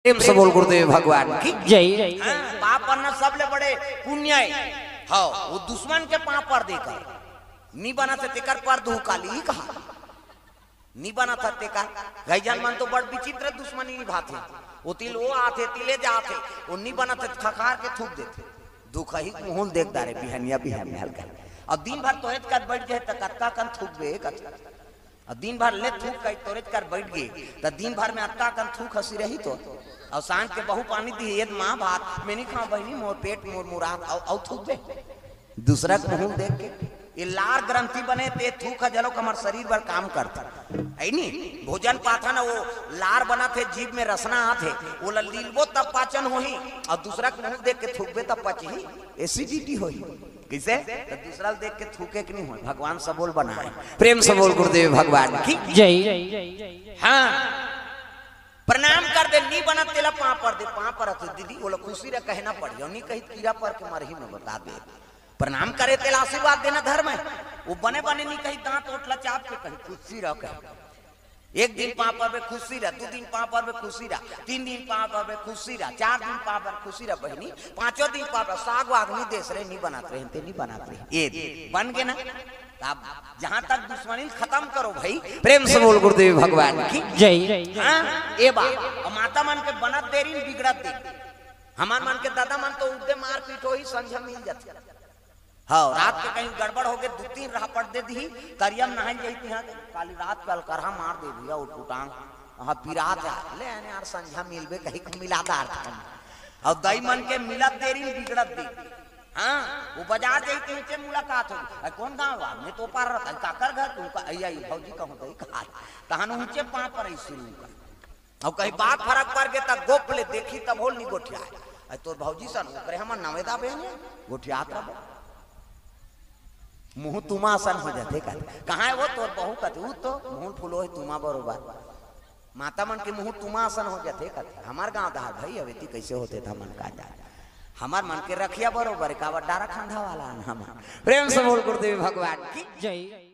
प्रेम से बोल गुरुदेव भगवान की जय। पाप करना सबले बड़े पुण्य है। हाँ, वो दुश्मन के पाप पर देकर नी बना थे तेकर पर दू काली कहा नी बना था तेकर गैजन मन तो बड़ विचित्र दुश्मनी निभाते वो तिल वो आते तिले जाते वो नी बना थे खखार के थूक देते दुख ही मुहल देख दारे बिहनिया बिहन में हल्का और दिन भर तोरेत कर बैठ जाए त कत्ता कन थूक बे और दिन भर ले थूक कई तोरेत कर बैठ गए तो दिन भर में अत्ता कन थूक हंसी रही तो और सांझ के बहु पानी दी ये माँ भात मैं नहीं खाऊं बहनी मोर पेट मोर मुराद और थूक दे दूसरा को मुंह देख के ये लार ग्रंथि बने ते थूक जलो हमार शरीर पर काम करता है नी भोजन पाथा ना वो लार बना थे जीभ में रसना आते वो लीलबो तब पाचन हो ही और दूसरा को मुंह देख के थूकबे तब पची ही एसिडिटी हो ही किसे तो दूसरा देख के थूके कि नहीं हो भगवान सबोल बनाए प्रेम से बोल गुरुदेव भगवान की जय। हाँ प्रणाम कर दे नी बना तेला पापर दे पापर दीदी वो खुशी रे कहना पड़ी नहीं कही कीड़ा पर के मर ही न बता दे प्रणाम करे तेला आशीर्वाद देना धर्म है वो बने बने नहीं कही दांत ओटला चाप के कही खुशी रह कहे एक दिन पापर में खुशी रह 2 दिन पापर में खुशी रह 3 दिन पापर में खुशी रह 4 दिन पापर खुशी रह बहनी 5वां दिन पापर साग आदमी देश रहे नहीं बनाते रहते नहीं बनाते ये बन गए ना अब जहां तक दुश्मनी खत्म करो भाई प्रेम से बोल गुरुदेव भगवान की जय। हाँ ये बात और माता मन के बनत देरी बिगड़त दे हमार मन के दादा मन तो उदे मार पीट हो ही संझा मिल जाती हाँ रात के कहीं गड़बड़ हो गए 2-3 राह पड़ दे दी करियम नहाई जाती है काली रात पे अलकरहा मार दे दिया उटांग हाँ पिरा जा ले यार संझा मिलबे कहीं को मिलादार और दई मन के मिलत देरी बिगड़त दे हाँ वो बाजार जाती नीचे मुलाकात हो कौन गाँव में तो पार रहता काकर घर तुमका अया भौजी का होता कहा तहन ऊंचे पाँ पर शुरू का और कहीं बात फर्क पड़ गए तब गोप ले देखी तब होल नहीं गोठिया तो भौजी सन करे हमार नवेदा बहन गोठियात रह मुंह तुमा सन हो जाते कहाँ है वो तो बहु कहते तो मुंह फूलो है तुमा बरोबर माता मन के मुंह तुमा सन हो जाते कहते हमार गाँव दहा भाई अवेती कैसे होते था मन का जा हमार मन के रखिया बरोबर का डारा खंडा वाला हम प्रेम से बोल गुरुदेव भगवान की जय।